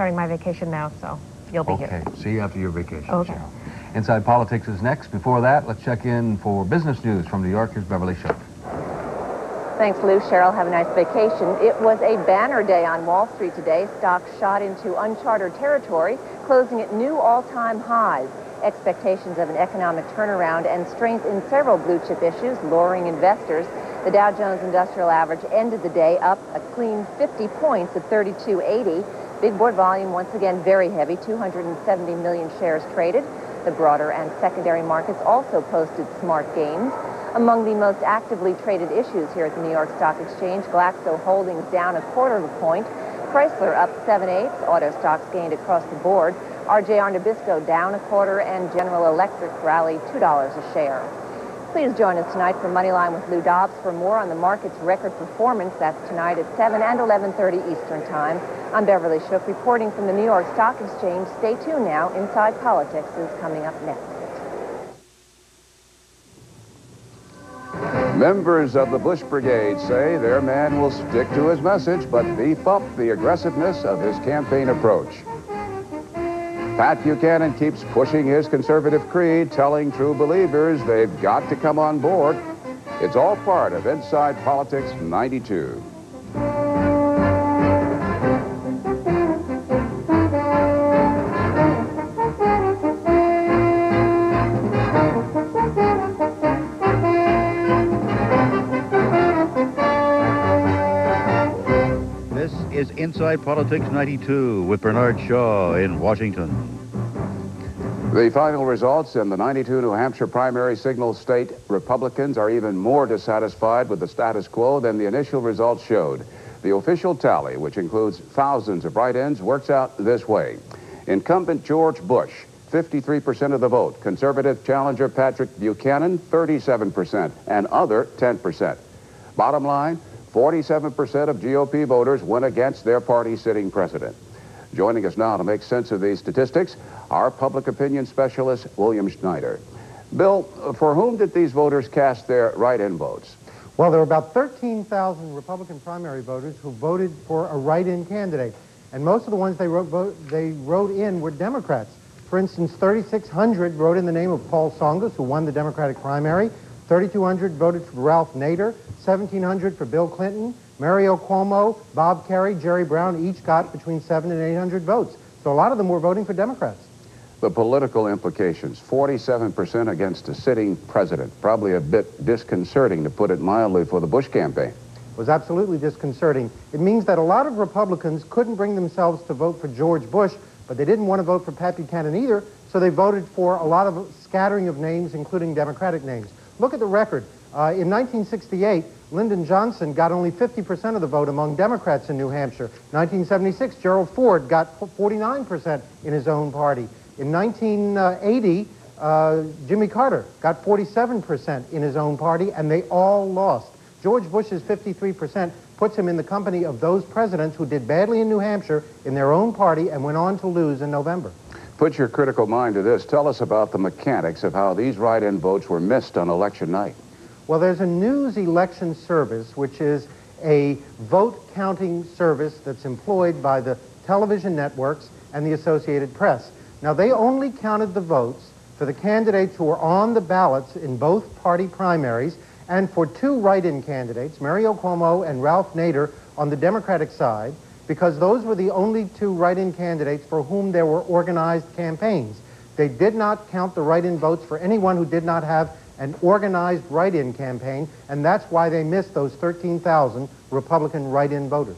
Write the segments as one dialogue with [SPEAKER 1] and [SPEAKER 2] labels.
[SPEAKER 1] starting my vacation now, so you'll be here.
[SPEAKER 2] Okay, see you after your vacation,
[SPEAKER 1] Okay.
[SPEAKER 2] Cheryl. Inside Politics is next. Before that, let's check in for business news from New Yorker's Beverly Schuch.
[SPEAKER 3] Thanks, Lou. Cheryl, have a nice vacation. It was a banner day on Wall Street today. Stocks shot into uncharted territory, closing at new all-time highs. Expectations of an economic turnaround and strength in several blue-chip issues luring investors. The Dow Jones Industrial Average ended the day up a clean 50 points at 3280. Big board volume once again very heavy, 270 million shares traded. The broader and secondary markets also posted smart gains. Among the most actively traded issues here at the New York Stock Exchange, Glaxo Holdings down 1/4 point, Chrysler up 7/8. Auto stocks gained across the board. RJR Nabisco down 1/4, and General Electric rallied $2 a share. Please join us tonight for Moneyline with Lou Dobbs for more on the market's record performance. That's tonight at 7 and 11:30 Eastern Time. I'm Beverly Schuch reporting from the New York Stock Exchange. Stay tuned now. Inside Politics is coming up next.
[SPEAKER 4] Members of the Bush Brigade say their man will stick to his message, but beef up the aggressiveness of his campaign approach. Pat Buchanan keeps pushing his conservative creed, telling true believers they've got to come on board. It's all part of Inside Politics 92.
[SPEAKER 5] This is Inside Politics 92 with Bernard Shaw in Washington.
[SPEAKER 4] The final results in the 92 New Hampshire primary signal state Republicans are even more dissatisfied with the status quo than the initial results showed. The official tally, which includes thousands of write-ins, works out this way. Incumbent George Bush, 53% of the vote. Conservative challenger Patrick Buchanan, 37%, and other, 10%. Bottom line, 47% of GOP voters went against their party's sitting president. Joining us now to make sense of these statistics, our public opinion specialist, William Schneider. Bill, for whom did these voters cast their write-in votes?
[SPEAKER 6] Well, there were about 13,000 Republican primary voters who voted for a write-in candidate, and most of the ones they wrote in were Democrats. For instance, 3,600 wrote in the name of Paul Tsongas, who won the Democratic primary. 3,200 voted for Ralph Nader. 1,700 for Bill Clinton. Mario Cuomo, Bob Kerrey, Jerry Brown each got between 700 and 800 votes. So a lot of them were voting for Democrats.
[SPEAKER 4] The political implications, 47% against a sitting president. Probably a bit disconcerting, to put it mildly, for the Bush campaign.
[SPEAKER 6] It was absolutely disconcerting. It means that a lot of Republicans couldn't bring themselves to vote for George Bush, but they didn't want to vote for Pat Buchanan either, so they voted for a lot of scattering of names, including Democratic names. Look at the record. In 1968, Lyndon Johnson got only 50% of the vote among Democrats in New Hampshire. 1976, Gerald Ford got 49% in his own party. In 1980, Jimmy Carter got 47% in his own party, and they all lost. George Bush's 53% puts him in the company of those presidents who did badly in New Hampshire in their own party and went on to lose in November.
[SPEAKER 4] Put your critical mind to this. Tell us about the mechanics of how these write-in votes were missed on election night.
[SPEAKER 6] Well, there's a news election service, which is a vote counting service that's employed by the television networks and the Associated Press. Now, they only counted the votes for the candidates who were on the ballots in both party primaries and for two write-in candidates, Mario Cuomo and Ralph Nader, on the Democratic side, because those were the only two write-in candidates for whom there were organized campaigns. They did not count the write-in votes for anyone who did not have an organized write-in campaign, and that's why they missed those 13,000 Republican write-in voters.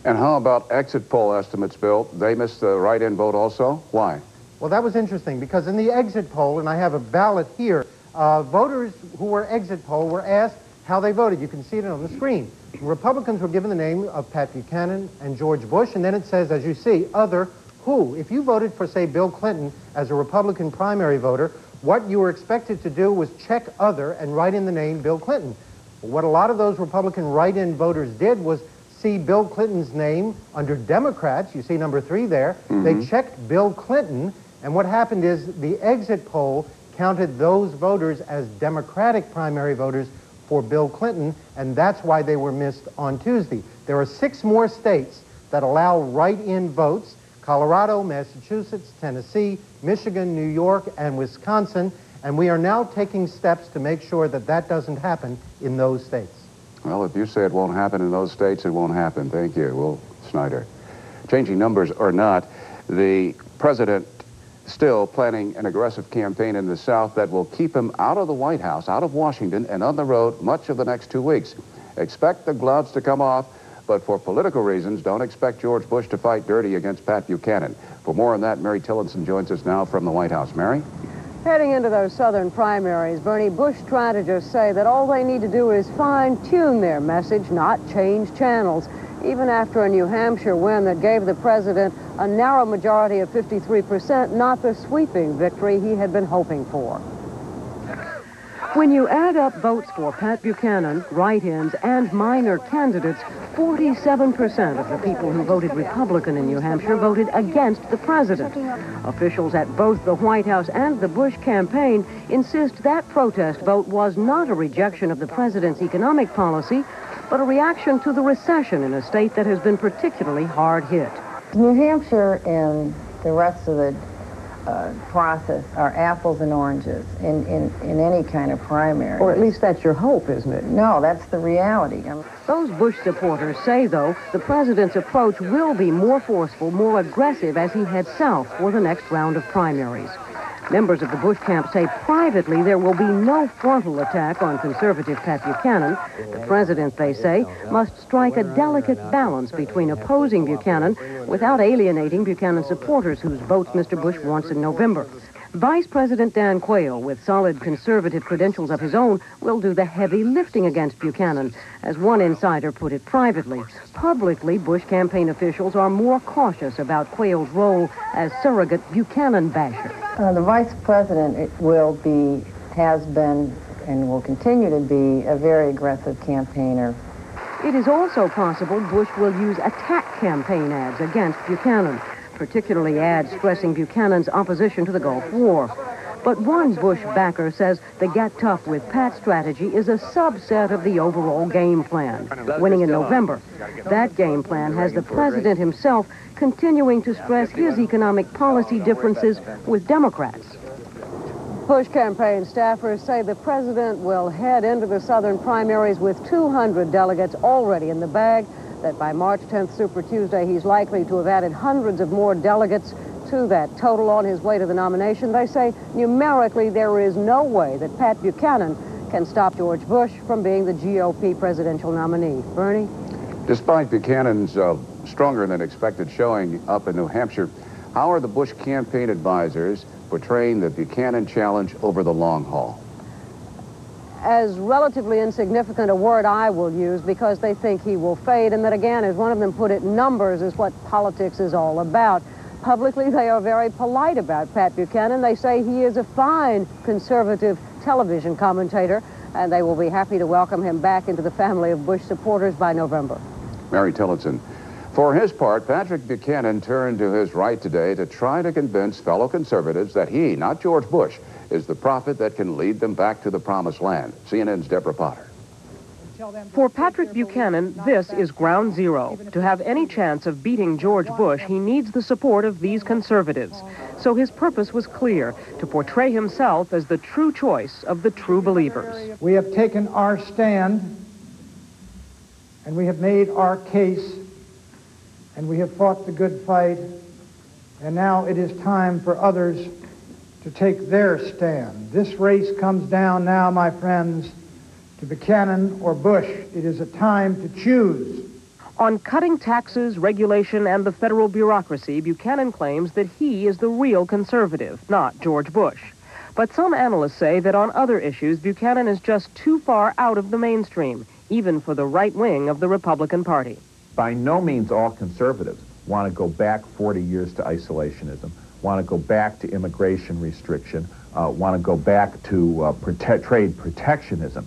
[SPEAKER 4] And how about exit poll estimates, Bill? They missed the write-in vote also? Why?
[SPEAKER 6] Well, that was interesting, because in the exit poll, and I have a ballot here, voters who were exit poll were asked how they voted. You can see it on the screen. Republicans were given the name of Pat Buchanan and George Bush, and then it says, as you see, other who. If you voted for, say, Bill Clinton as a Republican primary voter, what you were expected to do was check other and write in the name Bill Clinton. What a lot of those Republican write-in voters did was see Bill Clinton's name under Democrats. You see number 3 there. They checked Bill Clinton, and what happened is the exit poll counted those voters as Democratic primary voters for Bill Clinton, and that's why they were missed on Tuesday. There are 6 more states that allow write-in votes. Colorado, Massachusetts, Tennessee, Michigan, New York, and Wisconsin, and we are now taking steps to make sure that that doesn't happen in those states.
[SPEAKER 4] Well, if you say it won't happen in those states, it won't happen. Thank you. Well, Schneider. Changing numbers or not, the president still planning an aggressive campaign in the South that will keep him out of the White House, out of Washington, and on the road much of the next 2 weeks. Expect the gloves to come off, but for political reasons, don't expect George Bush to fight dirty against Pat Buchanan. For more on that, Mary Tillotson joins us now from the White House. Mary?
[SPEAKER 7] Heading into those southern primaries, Bernie, Bush strategists say that all they need to do is fine-tune their message, not change channels. Even after a New Hampshire win that gave the president a narrow majority of 53%, not the sweeping victory he had been hoping for. When you add up votes for Pat Buchanan, write-ins, and minor candidates, 47% of the people who voted Republican in New Hampshire voted against the president. Officials at both the White House and the Bush campaign insist that protest vote was not a rejection of the president's economic policy, but a reaction to the recession in a state that has been particularly hard hit.
[SPEAKER 8] New Hampshire and the rest of the process are apples and oranges in any kind of primary.
[SPEAKER 7] Or at least that's your hope, isn't it?
[SPEAKER 8] No, that's the reality.
[SPEAKER 7] Those Bush supporters say, though, the president's approach will be more forceful, more aggressive as he heads south for the next round of primaries. Members of the Bush camp say privately there will be no frontal attack on conservative Pat Buchanan. The president, they say, must strike a delicate balance between opposing Buchanan without alienating Buchanan's supporters whose votes Mr. Bush wants in November. Vice President Dan Quayle, with solid conservative credentials of his own, will do the heavy lifting against Buchanan. As one insider put it privately, publicly, Bush campaign officials are more cautious about Quayle's role as surrogate Buchanan basher.
[SPEAKER 8] The vice president has been, and will continue to be, a very aggressive campaigner.
[SPEAKER 7] It is also possible Bush will use attack campaign ads against Buchanan, particularly ads stressing Buchanan's opposition to the Gulf War. But one Bush backer says the get tough with Pat strategy is a subset of the overall game plan. Winning in November, that game plan has the president himself continuing to stress his economic policy differences with Democrats. Bush campaign staffers say the president will head into the southern primaries with 200 delegates already in the bag, that by March 10th, Super Tuesday, he's likely to have added hundreds of more delegates to that total on his way to the nomination. They say numerically there is no way that Pat Buchanan can stop George Bush from being the GOP presidential nominee. Bernie?
[SPEAKER 4] Despite Buchanan's stronger than expected showing up in New Hampshire, how are the Bush campaign advisors portraying the Buchanan challenge over the long haul?
[SPEAKER 7] As relatively insignificant a word I will use, because they think he will fade, and that, again, as one of them put it, numbers is what politics is all about. Publicly, they are very polite about Pat Buchanan. They say he is a fine conservative television commentator, and they will be happy to welcome him back into the family of Bush supporters by November.
[SPEAKER 4] Mary Tillotson. For his part, Patrick Buchanan turned to his right today to try to convince fellow conservatives that he, not George Bush, is the prophet that can lead them back to the promised land. CNN's Deborah Potter.
[SPEAKER 9] For Patrick Buchanan, this is ground zero. To have any chance of beating George Bush, he needs the support of these conservatives. So his purpose was clear, to portray himself as the true choice of the true believers.
[SPEAKER 10] We have taken our stand, and we have made our case, and we have fought the good fight, and now it is time for others to take their stand. This race comes down now, my friends, to Buchanan or Bush. It is a time to choose.
[SPEAKER 9] On cutting taxes, regulation, and the federal bureaucracy, Buchanan claims that he is the real conservative, not George Bush. But some analysts say that on other issues, Buchanan is just too far out of the mainstream, even for the right wing of the Republican Party.
[SPEAKER 11] By no means all conservatives want to go back 40 years to isolationism, want to go back to immigration restriction, want to go back to trade protectionism.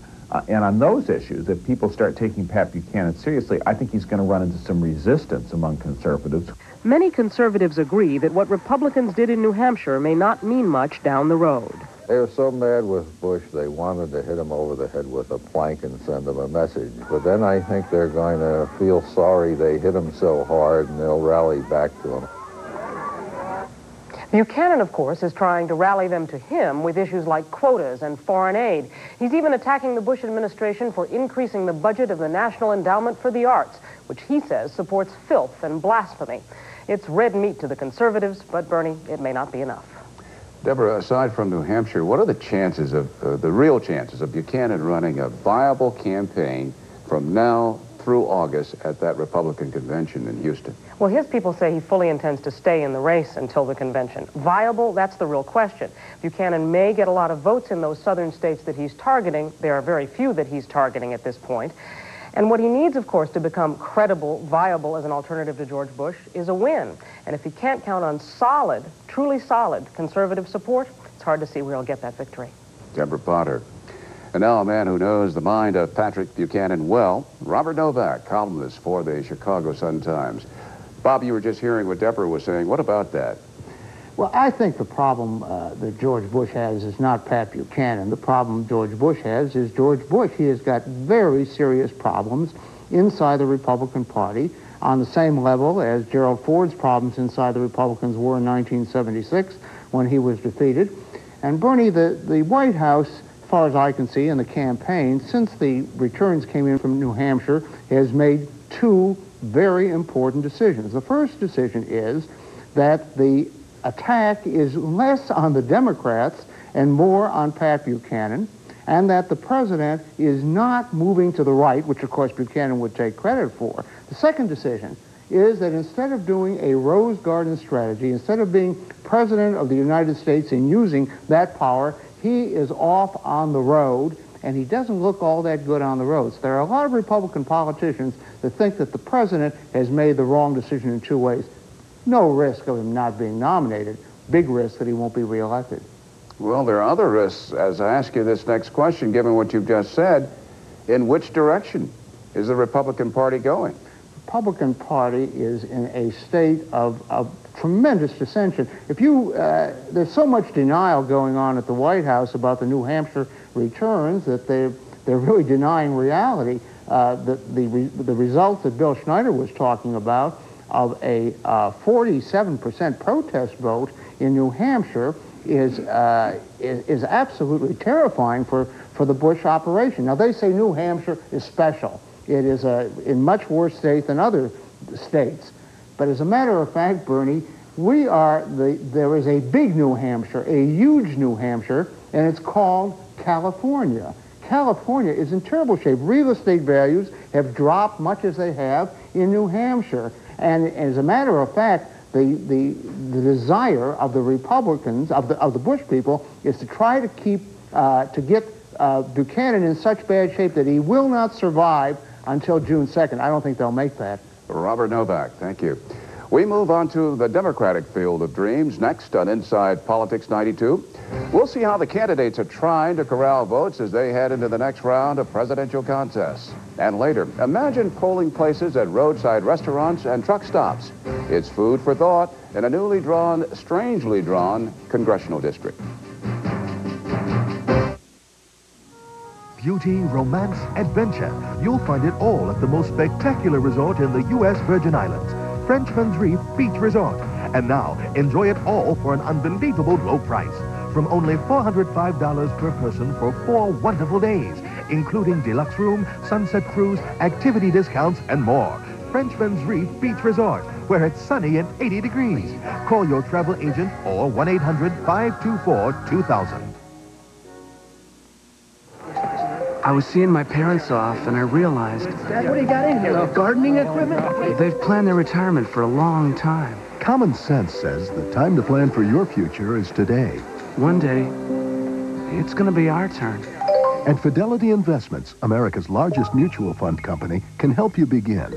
[SPEAKER 11] And on those issues, if people start taking Pat Buchanan seriously, I think he's going to run into some resistance among conservatives.
[SPEAKER 9] Many conservatives agree that what Republicans did in New Hampshire may not mean much down the road.
[SPEAKER 12] They were so mad with Bush, they wanted to hit him over the head with a plank and send him a message. But then I think they're going to feel sorry they hit him so hard, and they'll rally back to him.
[SPEAKER 9] Buchanan, of course, is trying to rally them to him with issues like quotas and foreign aid. He's even attacking the Bush administration for increasing the budget of the National Endowment for the Arts, which he says supports filth and blasphemy. It's red meat to the conservatives, but, Bernie, it may not be enough.
[SPEAKER 4] Deborah, aside from New Hampshire, what are the chances of, the real chances of Buchanan running a viable campaign from now through August at that Republican convention in Houston?
[SPEAKER 9] Well, his people say he fully intends to stay in the race until the convention. Viable, that's the real question. Buchanan may get a lot of votes in those southern states that he's targeting. There are very few that he's targeting at this point. And what he needs, of course, to become credible, viable as an alternative to George Bush is a win. And if he can't count on solid, truly solid conservative support, it's hard to see where he'll get that victory.
[SPEAKER 4] Deborah Potter. And now a man who knows the mind of Patrick Buchanan well, Robert Novak, columnist for the Chicago Sun-Times. Bob, you were just hearing what Deborah was saying. What about that?
[SPEAKER 13] Well, I think the problem that George Bush has is not Pat Buchanan. The problem George Bush has is George Bush. He has got very serious problems inside the Republican Party on the same level as Gerald Ford's problems inside the Republicans were in 1976 when he was defeated. And Bernie, the White House, as far as I can see in the campaign, since the returns came in from New Hampshire, has made two very important decisions. The first decision is that the attack is less on the Democrats and more on Pat Buchanan, and that the president is not moving to the right, which of course Buchanan would take credit for. The second decision is that instead of doing a Rose Garden strategy, instead of being president of the United States and using that power, he is off on the road, and he doesn't look all that good on the roads. There are a lot of Republican politicians that think that the president has made the wrong decision in two ways. No risk of him not being nominated. Big risk that he won't be reelected.
[SPEAKER 4] Well, there are other risks. As I ask you this next question, given what you've just said, in which direction is the Republican Party going?
[SPEAKER 13] The Republican Party is in a state of tremendous dissension. If you, there's so much denial going on at the White House about the New Hampshire returns that they're really denying reality. The results that Bill Schneider was talking about of a 47% protest vote in New Hampshire is absolutely terrifying for the Bush operation. Now, they say New Hampshire is special. It is in much worse state than other states. But as a matter of fact, Bernie, there is a big New Hampshire, a huge New Hampshire, and it's called California. California is in terrible shape. Real estate values have dropped much as they have in New Hampshire. And as a matter of fact, the desire of the Republicans, of the Bush people, is to try to get Buchanan in such bad shape that he will not survive until June 2nd. I don't think they'll make that.
[SPEAKER 4] Robert Novak, thank you. We move on to the Democratic field of dreams next on Inside Politics 92. We'll see how the candidates are trying to corral votes as they head into the next round of presidential contests. And later, imagine polling places at roadside restaurants and truck stops. It's food for thought in a newly drawn, strangely drawn congressional district.
[SPEAKER 14] Beauty, romance, adventure. You'll find it all at the most spectacular resort in the U.S. Virgin Islands, Frenchman's Reef Beach Resort. And now, enjoy it all for an unbelievable low price. From only $405 per person for 4 wonderful days, including deluxe room, sunset cruise, activity discounts, and more. Frenchman's Reef Beach Resort, where it's sunny and 80 degrees. Call your travel agent or 1-800-524-2000.
[SPEAKER 15] I was seeing my parents off, and I realized...
[SPEAKER 16] Dad, what do you got in here? Gardening equipment?
[SPEAKER 15] They've planned their retirement for a long time.
[SPEAKER 14] Common sense says the time to plan for your future is today.
[SPEAKER 15] One day, it's going to be our turn.
[SPEAKER 14] And Fidelity Investments, America's largest mutual fund company, can help you begin.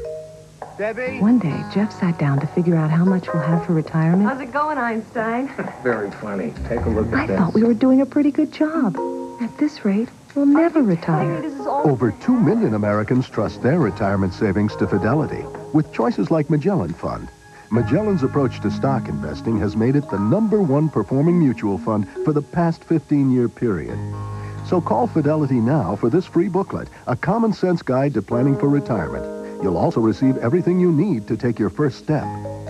[SPEAKER 17] Debbie? One day, Jeff sat down to figure out how much we'll have for retirement.
[SPEAKER 18] How's it going, Einstein?
[SPEAKER 16] Very funny. Take a look at this.
[SPEAKER 17] I thought we were doing a pretty good job. At this rate, we'll never retire.
[SPEAKER 14] Over 2 million Americans trust their retirement savings to Fidelity with choices like Magellan Fund. Magellan's approach to stock investing has made it the #1 performing mutual fund for the past 15-year period. So call Fidelity now for this free booklet, a common sense guide to planning for retirement. You'll also receive everything you need to take your first step.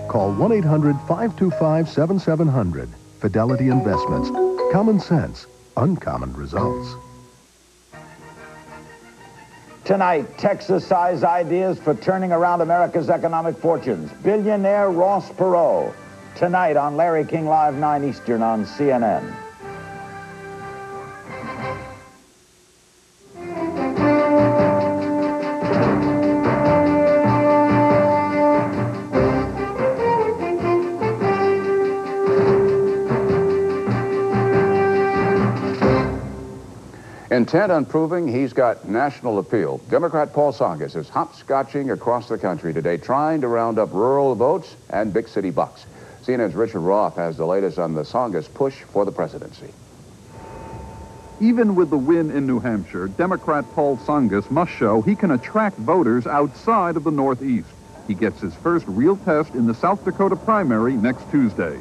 [SPEAKER 14] Call 1-800-525-7700. Fidelity Investments. Common sense. Uncommon results.
[SPEAKER 18] Tonight, Texas-sized ideas for turning around America's economic fortunes. Billionaire Ross Perot. Tonight on Larry King Live, 9 Eastern on CNN.
[SPEAKER 4] Intent on proving he's got national appeal, Democrat Paul Tsongas is hopscotching across the country today, trying to round up rural votes and big city bucks. CNN's Richard Roth has the latest on the Tsongas push for the presidency.
[SPEAKER 19] Even with the win in New Hampshire, Democrat Paul Tsongas must show he can attract voters outside of the Northeast. He gets his first real test in the South Dakota primary next Tuesday.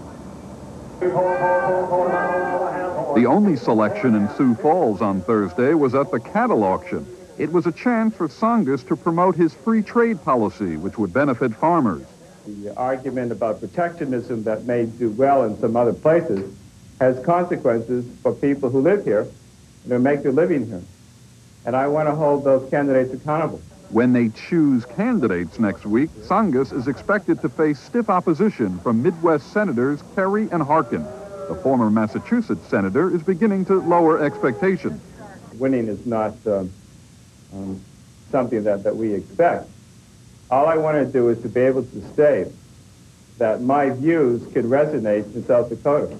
[SPEAKER 19] The only selection in Sioux Falls on Thursday was at the cattle auction. It was a chance for Tsongas to promote his free trade policy, which would benefit farmers.
[SPEAKER 20] The argument about protectionism that may do well in some other places has consequences for people who live here and who make their living here. And I want to hold those candidates accountable.
[SPEAKER 19] When they choose candidates next week, Tsongas is expected to face stiff opposition from Midwest Senators Kerry and Harkin. The former Massachusetts senator is beginning to lower expectations.
[SPEAKER 20] Winning is not something that we expect. All I want to do is to be able to say that my views could resonate in South Dakota.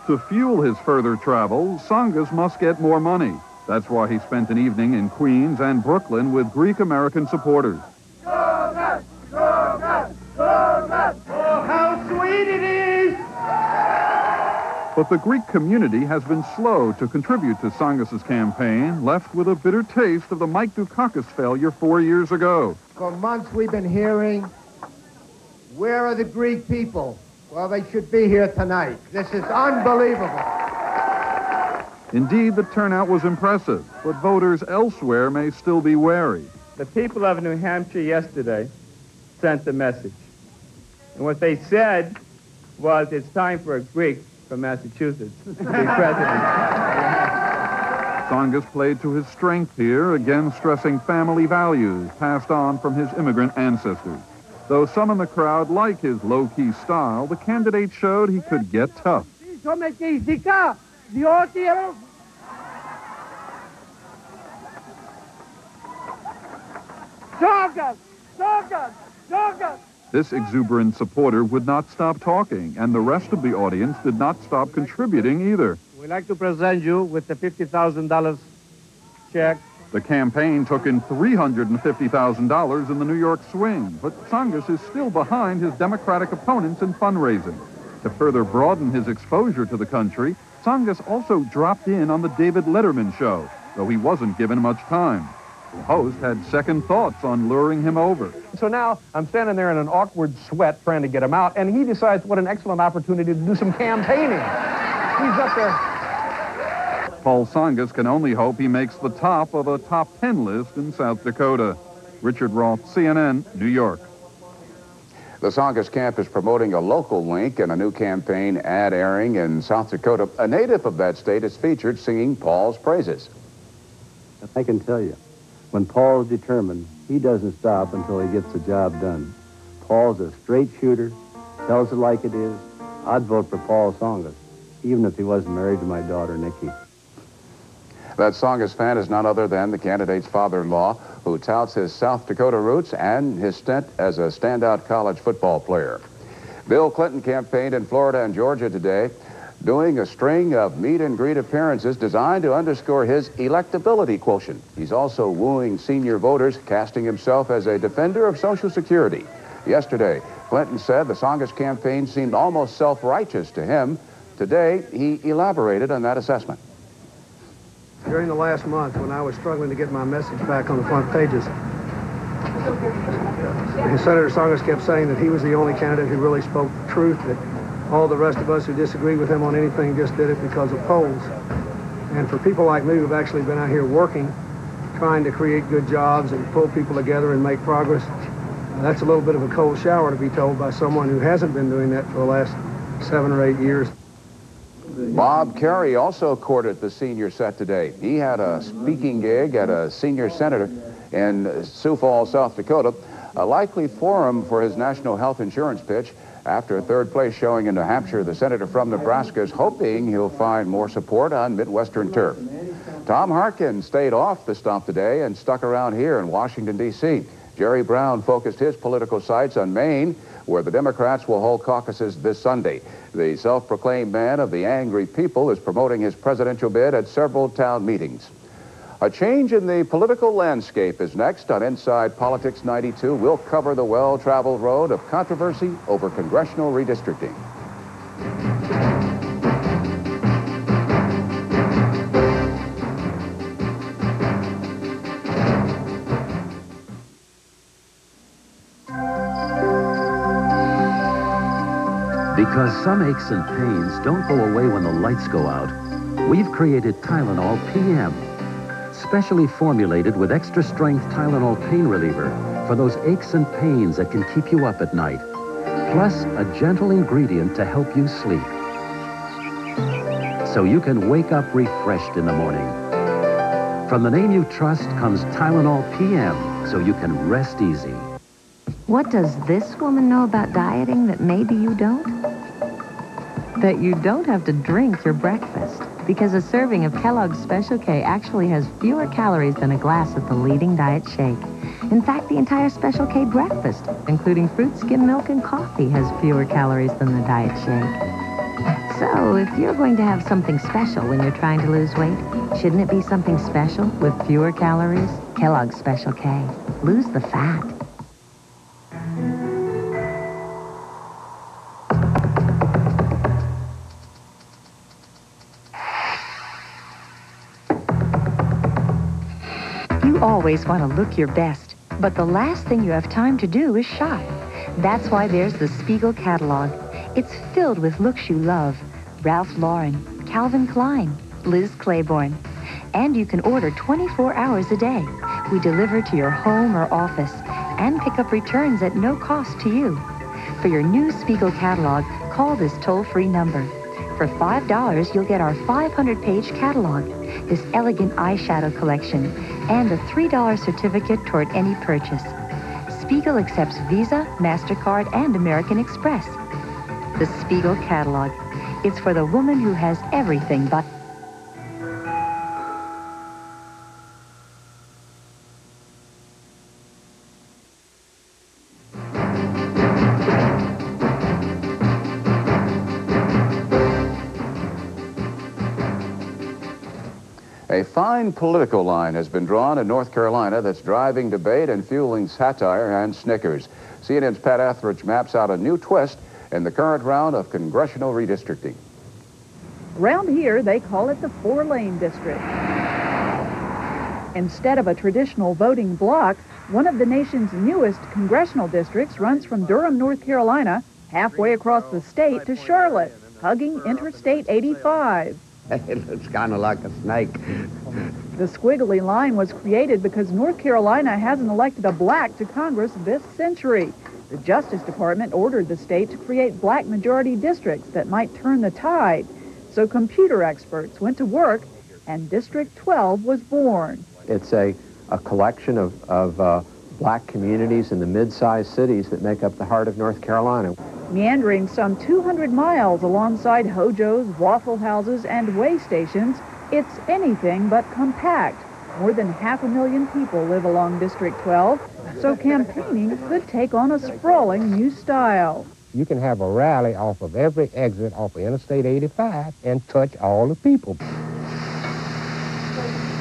[SPEAKER 19] To fuel his further travels, Tsongas must get more money. That's why he spent an evening in Queens and Brooklyn with Greek-American supporters.
[SPEAKER 21] Oh, how sweet it is!
[SPEAKER 19] But the Greek community has been slow to contribute to Tsongas' campaign, left with a bitter taste of the Mike Dukakis failure 4 years ago.
[SPEAKER 22] For months we've been hearing, where are the Greek people? Well, they should be here tonight. This is unbelievable.
[SPEAKER 19] Indeed, the turnout was impressive, but voters elsewhere may still be wary.
[SPEAKER 20] The people of New Hampshire yesterday sent a message. And what they said was it's time for a Greek from Massachusetts to be president.
[SPEAKER 19] Tsongas played to his strength here, again stressing family values passed on from his immigrant ancestors. Though some in the crowd like his low-key style, the candidate showed he could get tough. This exuberant supporter would not stop talking, and the rest of the audience did not stop contributing either.
[SPEAKER 20] We'd like to present you with the $50,000 check.
[SPEAKER 19] The campaign took in $350,000 in the New York swing, but Tsongas is still behind his Democratic opponents in fundraising. To further broaden his exposure to the country, Tsongas also dropped in on the David Letterman show, though he wasn't given much time. The host had second thoughts on luring him over.
[SPEAKER 23] So now I'm standing there in an awkward sweat trying to get him out, and he decides what an excellent opportunity to do some campaigning. He's up there.
[SPEAKER 19] Paul Tsongas can only hope he makes the top of a top 10 list in South Dakota. Richard Roth, CNN, New York.
[SPEAKER 4] The Tsongas camp is promoting a local link in a new campaign ad airing in South Dakota. A native of that state is featured singing Paul's praises.
[SPEAKER 24] I can tell you, when Paul's determined, he doesn't stop until he gets the job done. Paul's a straight shooter, tells it like it is. I'd vote for Paul Tsongas, even if he wasn't married to my daughter, Nikki.
[SPEAKER 4] That Tsongas fan is none other than the candidate's father-in-law, who touts his South Dakota roots and his stint as a standout college football player. Bill Clinton campaigned in Florida and Georgia today, doing a string of meet and greet appearances designed to underscore his electability quotient. He's also wooing senior voters, casting himself as a defender of Social Security. Yesterday, Clinton said the Tsongas campaign seemed almost self-righteous to him. Today, he elaborated on that assessment.
[SPEAKER 25] During the last month, when I was struggling to get my message back on the front pages, Senator Tsongas kept saying that he was the only candidate who really spoke the truth, that all the rest of us who disagreed with him on anything just did it because of polls. And for people like me who've actually been out here working, trying to create good jobs and pull people together and make progress, That's a little bit of a cold shower to be told by someone who hasn't been doing that for the last 7 or 8 years.
[SPEAKER 4] Bob Kerrey also courted the senior set today. He had a speaking gig at a senior senator in Sioux Falls, South Dakota, a likely forum for his national health insurance pitch. After a third-place showing in New Hampshire, the senator from Nebraska is hoping he'll find more support on Midwestern turf. Tom Harkin stayed off the stump today and stuck around here in Washington, D.C. Jerry Brown focused his political sights on Maine, where the Democrats will hold caucuses this Sunday. The self-proclaimed man of the angry people is promoting his presidential bid at several town meetings. A change in the political landscape is next on Inside Politics 92. We'll cover the well-traveled road of controversy over congressional redistricting.
[SPEAKER 1] Because some aches and pains don't go away when the lights go out, we've created Tylenol PM, specially formulated with extra-strength Tylenol pain reliever for those aches and pains that can keep you up at night, plus a gentle ingredient to help you sleep, so you can wake up refreshed in the morning. From the name you trust comes Tylenol PM, so you can rest easy.
[SPEAKER 17] What does this woman know about dieting that maybe you don't? That you don't have to drink your breakfast, because a serving of Kellogg's Special K actually has fewer calories than a glass of the leading diet shake. In fact, the entire Special K breakfast, including fruit, skim milk, and coffee, has fewer calories than the diet shake. So, if you're going to have something special when you're trying to lose weight, shouldn't it be something special with fewer calories? Kellogg's Special K. Lose the fat. You always want to look your best, but the last thing you have time to do is shop. That's why there's the Spiegel catalog. It's filled with looks you love. Ralph Lauren, Calvin Klein, Liz Claiborne. And you can order 24 hours a day. We deliver to your home or office and pick up returns at no cost to you. For your new Spiegel catalog, call this toll-free number. For $5, you'll get our 500-page catalog, this elegant eyeshadow collection, and a $3 certificate toward any purchase. Spiegel accepts Visa, MasterCard, and American Express. The Spiegel catalog. It's for the woman who has everything but...
[SPEAKER 4] A fine political line has been drawn in North Carolina that's driving debate and fueling satire and snickers. CNN's Pat Etheridge maps out a new twist in the current round of congressional redistricting.
[SPEAKER 2] Around here, they call it the 4-lane district. Instead of a traditional voting block, one of the nation's newest congressional districts runs from Durham, North Carolina, halfway across the state to Charlotte, hugging Interstate 85.
[SPEAKER 3] It looks kind of like a snake.
[SPEAKER 2] The squiggly line was created because North Carolina hasn't elected a black to Congress this century. The Justice Department ordered the state to create black majority districts that might turn the tide. So computer experts went to work, and District 12 was born.
[SPEAKER 3] It's a collection of black communities in the mid-sized cities that make up the heart of North Carolina.
[SPEAKER 2] Meandering some 200 miles alongside hojos, Waffle Houses, and way stations, it's anything but compact. More than 500,000 people live along District 12, so campaigning could take on a sprawling new style.
[SPEAKER 5] You can have a rally off of every exit off of Interstate 85 and touch all the people.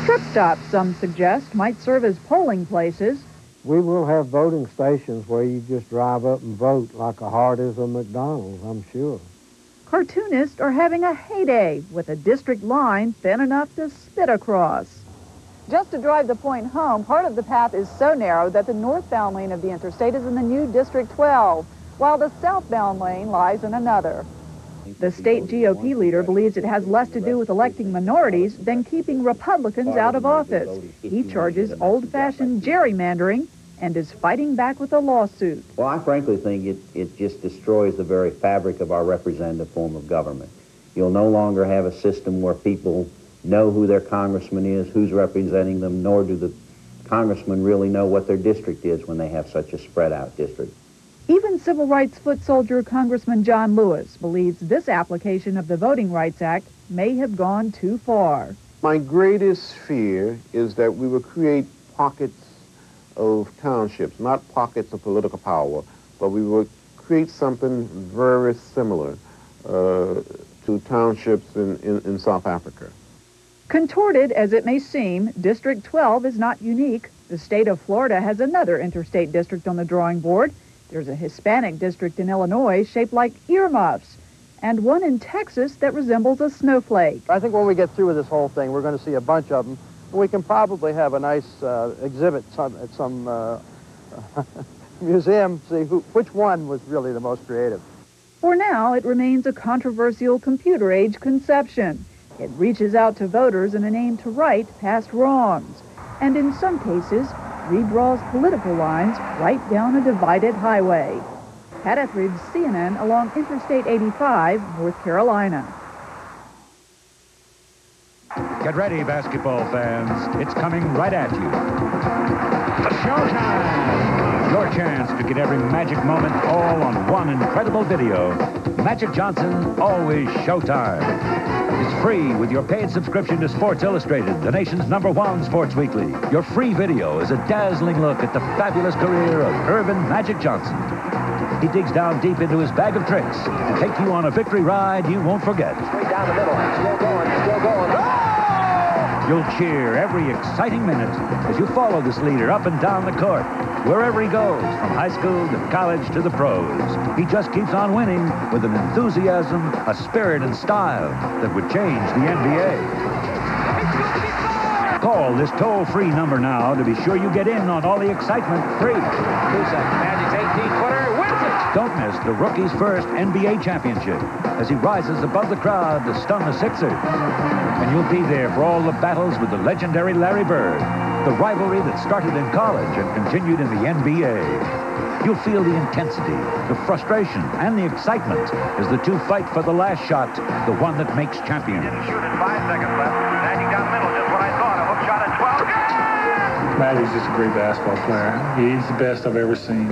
[SPEAKER 2] Truck stops, some suggest, might serve as polling places.
[SPEAKER 5] We will have voting stations where you just drive up and vote like a Hardee's or McDonald's, I'm sure.
[SPEAKER 2] Cartoonists are having a heyday with a district line thin enough to spit across. Just to drive the point home, part of the path is so narrow that the northbound lane of the interstate is in the new District 12, while the southbound lane lies in another. The state GOP leader believes it has less to do with electing minorities than keeping Republicans out of office. He charges old-fashioned gerrymandering and is fighting back with a lawsuit.
[SPEAKER 6] Well, I frankly think it just destroys the very fabric of our representative form of government. You'll no longer have a system where people know who their congressman is, who's representing them, nor do the congressmen really know what their district is when they have such a spread-out district.
[SPEAKER 2] Even civil rights foot soldier Congressman John Lewis believes this application of the Voting Rights Act may have gone too far.
[SPEAKER 7] My greatest fear is that we will create pockets of townships, not pockets of political power, but we will create something very similar to townships in South Africa.
[SPEAKER 2] Contorted as it may seem, District 12 is not unique. The state of Florida has another interstate district on the drawing board. There's a Hispanic district in Illinois shaped like earmuffs, and one in Texas that resembles a snowflake.
[SPEAKER 23] I think when we get through with this whole thing, we're going to see a bunch of them. We can probably have a nice exhibit at some museum, see which one was really the most creative.
[SPEAKER 2] For now, it remains a controversial computer age conception. It reaches out to voters in an aim to right past wrongs, and in some cases, redraws political lines right down a divided highway. Pat Etheridge, CNN, along Interstate 85, North Carolina.
[SPEAKER 8] Get ready, basketball fans. It's coming right at you. Showtime! Your chance to get every magic moment all on one incredible video. Magic Johnson, always Showtime. It's free with your paid subscription to Sports Illustrated, the nation's #1 sports weekly. Your free video is a dazzling look at the fabulous career of Irvin Magic Johnson. He digs down deep into his bag of tricks and takes you on a victory ride you won't forget.
[SPEAKER 10] Straight down the middle, still going. Oh!
[SPEAKER 8] You'll cheer every exciting minute as you follow this leader up and down the court, wherever he goes, from high school to college to the pros. He just keeps on winning with an enthusiasm, a spirit and style that would change the NBA. Call this toll-free number now to be sure you get in on all the excitement free.
[SPEAKER 10] Magic's 18-footer wins it!
[SPEAKER 8] Don't miss the rookie's first NBA championship as he rises above the crowd to stun the Sixers. And you'll be there for all the battles with the legendary Larry Bird, the rivalry that started in college and continued in the NBA. You'll feel the intensity, the frustration, and the excitement as the two fight for the last shot, the one that makes champions.
[SPEAKER 10] Shoot it, 5 seconds left. Magic down the middle, just what I thought. A hook shot at 12. Yeah!
[SPEAKER 16] Magic's just a great basketball player. He's the best I've ever seen.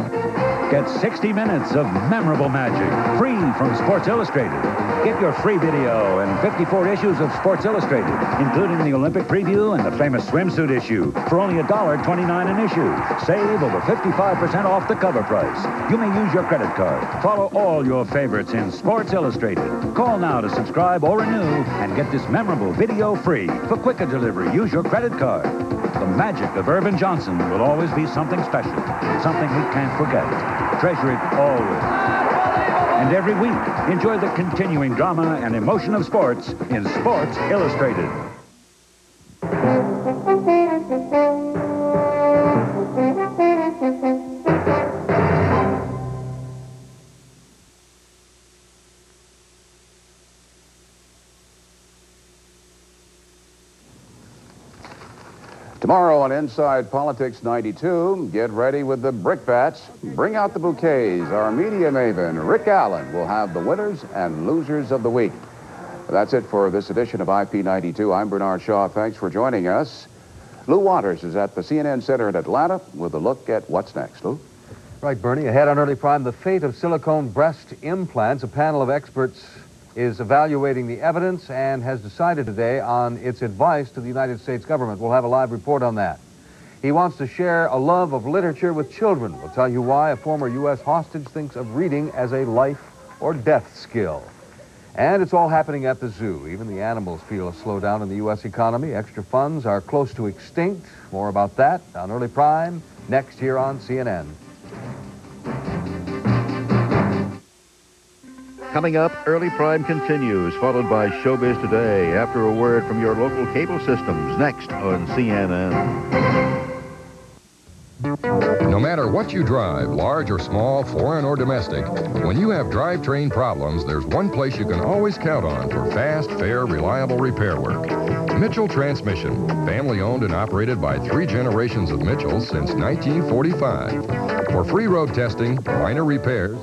[SPEAKER 8] Get 60 minutes of memorable magic, free from Sports Illustrated. Get your free video and 54 issues of Sports Illustrated, including the Olympic preview and the famous swimsuit issue, for only $1.29 an issue. Save over 55% off the cover price. You may use your credit card. Follow all your favorites in Sports Illustrated. Call now to subscribe or renew and get this memorable video free. For quicker delivery, use your credit card. The magic of Irvin Johnson will always be something special, something we can't forget. Treasure it always. And every week, enjoy the continuing drama and emotion of sports in Sports Illustrated.
[SPEAKER 4] Tomorrow on Inside Politics 92, get ready with the brickbats. Bring out the bouquets. Our media maven, Rick Allen, will have the winners and losers of the week. That's it for this edition of IP 92. I'm Bernard Shaw. Thanks for joining us. Lou Waters is at the CNN Center in Atlanta with a look at what's next. Lou?
[SPEAKER 11] Right, Bernie. Ahead on Early Prime, the fate of silicone breast implants. A panel of experts is evaluating the evidence and has decided today on its advice to the United States government. We'll have a live report on that. He wants to share a love of literature with children. We'll tell you why a former U.S. hostage thinks of reading as a life or death skill. And it's all happening at the zoo. Even the animals feel a slowdown in the U.S. economy. Extra funds are close to extinct. More about that on Early Prime, next here on CNN.
[SPEAKER 26] Coming up, Early Prime continues, followed by Showbiz Today, after a word from your local cable systems, next on CNN.
[SPEAKER 27] No
[SPEAKER 9] No matter what you drive, large or small, foreign or domestic, when you have drivetrain problems, there's one place you can always count on for fast, fair, reliable repair work. Mitchell Transmission, family owned and operated by 3 generations of Mitchells since 1945. For free road testing, minor repairs,